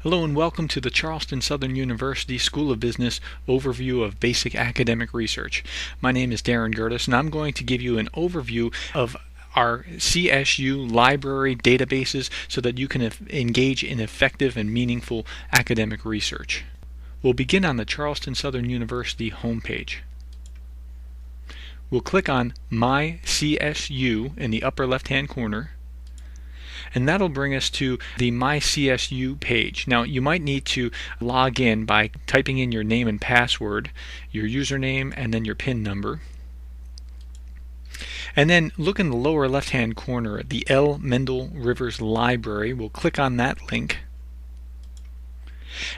Hello and welcome to the Charleston Southern University School of Business overview of basic academic research. My name is Darren Gertis and I'm going to give you an overview of our CSU library databases so that you can engage in effective and meaningful academic research. We'll begin on the Charleston Southern University homepage. We'll click on My CSU in the upper left-hand corner, and that'll bring us to the My CSU page. Now you might need to log in by typing in your name and password, your username, and then your PIN number. And then look in the lower left hand corner at the L. Mendel Rivers Library. We'll click on that link.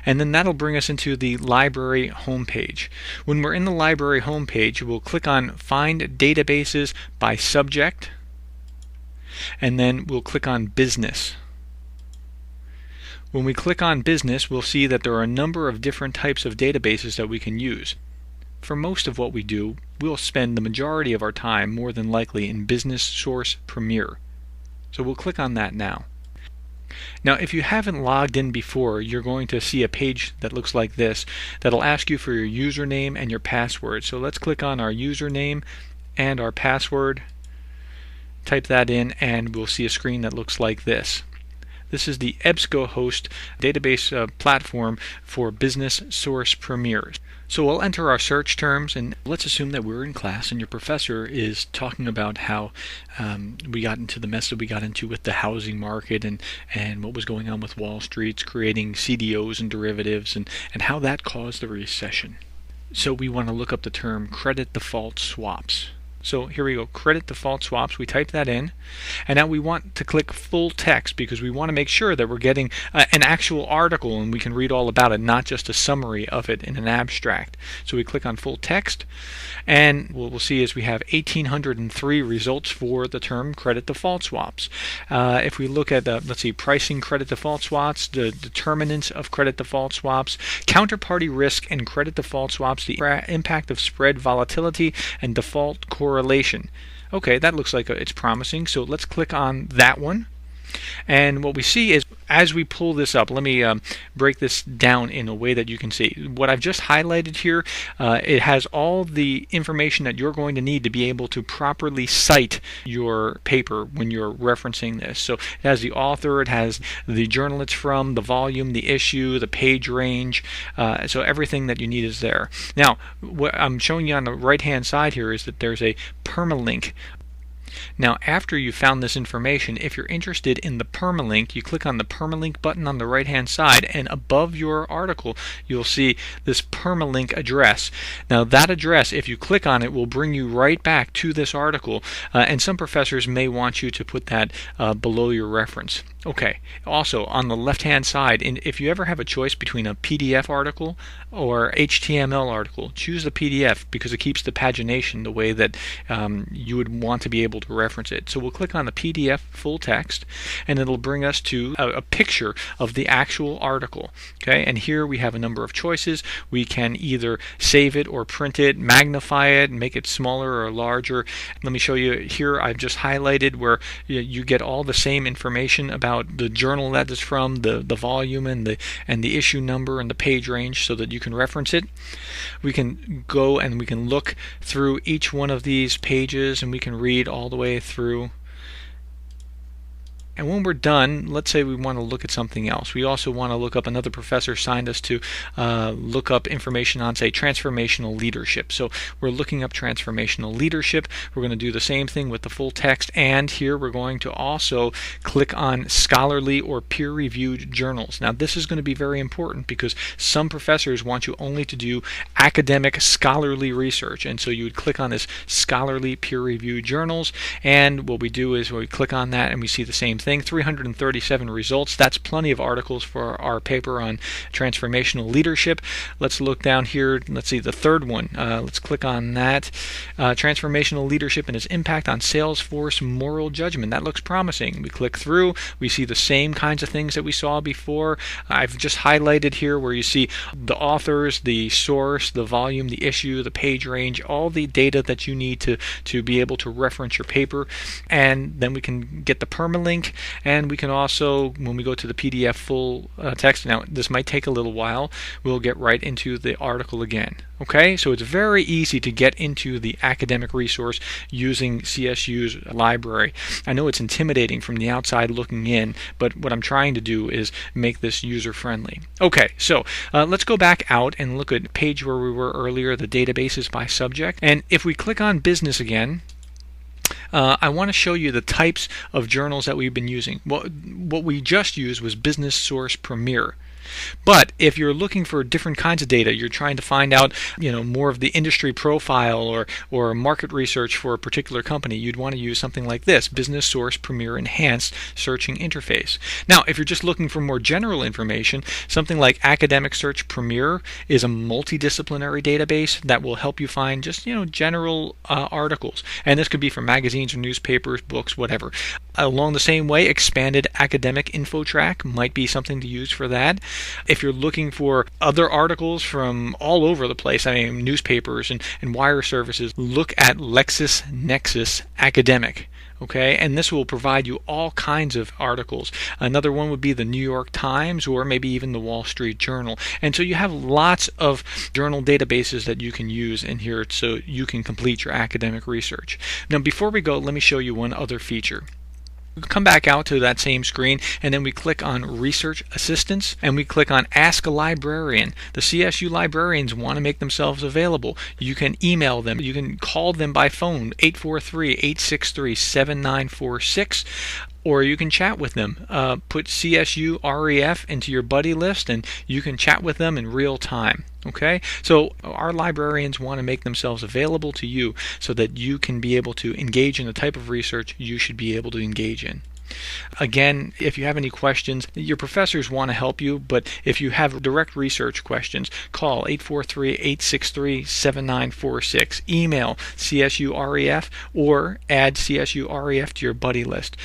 And then that'll bring us into the library homepage. When we're in the library homepage, we'll click on Find Databases by Subject, and then we'll click on Business. When we click on Business, we'll see that there are a number of different types of databases that we can use. For most of what we do, we'll spend the majority of our time more than likely in Business Source Premier. So we'll click on that now. Now if you haven't logged in before, you're going to see a page that looks like this that'll ask you for your username and your password. So let's click on our username and our password. Type that in and we'll see a screen that looks like this. This is the Ebscohost database platform for Business Source Premier. So we'll enter our search terms, and let's assume that we're in class and your professor is talking about how we got into the mess that we got into with the housing market and what was going on with Wall Street's creating CDOs and derivatives and how that caused the recession. So we want to look up the term credit default swaps. So here we go, credit default swaps. We type that in, and now we want to click full text because we want to make sure that we're getting an actual article and we can read all about it, not just a summary of it in an abstract. So we click on full text, and what we'll see is we have 1,803 results for the term credit default swaps. If we look at let's see, pricing credit default swaps, the determinants of credit default swaps, counterparty risk and credit default swaps, the impact of spread volatility and default correlation. Okay, that looks like it's promising, so let's click on that one. And what we see is, as we pull this up, let me break this down in a way that you can see. What I've just highlighted here, it has all the information that you're going to need to be able to properly cite your paper when you're referencing this. So it has the author, it has the journal it's from, the volume, the issue, the page range, so everything that you need is there. Now, what I'm showing you on the right-hand side here is that there's a permalink. Now after you found this information, if you're interested in the permalink, you click on the permalink button on the right hand side, and above your article you'll see this permalink address. Now that address, if you click on it, will bring you right back to this article, and some professors may want you to put that below your reference. Okay, also on the left hand side, if you ever have a choice between a PDF article or HTML article, choose the PDF because it keeps the pagination the way that you would want to be able to reference it. So we'll click on the PDF full text, and it'll bring us to a picture of the actual article. Okay, and here we have a number of choices. We can either save it or print it, magnify it, make it smaller or larger. Let me show you here. I've just highlighted where you get all the same information about the journal that is from, the volume and the issue number and the page range, so that you can reference it. We can go and we can look through each one of these pages and we can read all the way through. And when we're done, let's say we want to look at something else. We also want to look up, another professor signed us to look up information on, say, transformational leadership. So we're looking up transformational leadership. We're going to do the same thing with the full text, and here we're going to also click on scholarly or peer-reviewed journals. Now this is going to be very important because some professors want you only to do academic scholarly research, and so you would click on this scholarly peer-reviewed journals, and what we do is we click on that and we see the same thing. 337 results. That's plenty of articles for our paper on transformational leadership. Let's look down here. Let's see the third one. Let's click on that. Transformational leadership and its impact on Salesforce moral judgment. That looks promising. We click through. We see the same kinds of things that we saw before. I've just highlighted here where you see the authors, the source, the volume, the issue, the page range, all the data that you need to be able to reference your paper. And then we can get the permalink. And we can also, when we go to the PDF full text, now this might take a little while, we'll get right into the article again. Okay, so it's very easy to get into the academic resource using CSU's library. I know it's intimidating from the outside looking in, but what I'm trying to do is make this user-friendly. Okay, so let's go back out and look at the page where we were earlier, the databases by subject. And if we click on business again, I want to show you the types of journals that we've been using. What we just used was Business Source Premier. But if you're looking for different kinds of data, you're trying to find out, more of the industry profile or market research for a particular company, you'd want to use something like this, Business Source Premier Enhanced Searching Interface. Now, if you're just looking for more general information, something like Academic Search Premier is a multidisciplinary database that will help you find just, general articles. And this could be from magazines or newspapers, books, whatever. Along the same way, Expanded Academic InfoTrack might be something to use for that. If you're looking for other articles from all over the place, newspapers and wire services, look at LexisNexis Academic. Okay, and this will provide you all kinds of articles. Another one would be the New York Times or maybe even the Wall Street Journal. And so you have lots of journal databases that you can use in here so you can complete your academic research. Now, before we go, let me show you one other feature. Come back out to that same screen, and then we click on Research Assistance, and we click on Ask a Librarian. The CSU librarians want to make themselves available. You can email them. You can call them by phone, 843-863-7946, or you can chat with them. Put CSU REF into your buddy list, and you can chat with them in real time. Okay, so our librarians want to make themselves available to you so that you can be able to engage in the type of research you should be able to engage in. Again, if you have any questions, your professors want to help you, but if you have direct research questions, call 843-863-7946, email CSU REF, or add CSU REF to your buddy list.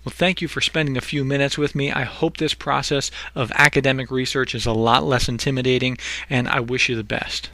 Well, thank you for spending a few minutes with me. I hope this process of academic research is a lot less intimidating, and I wish you the best.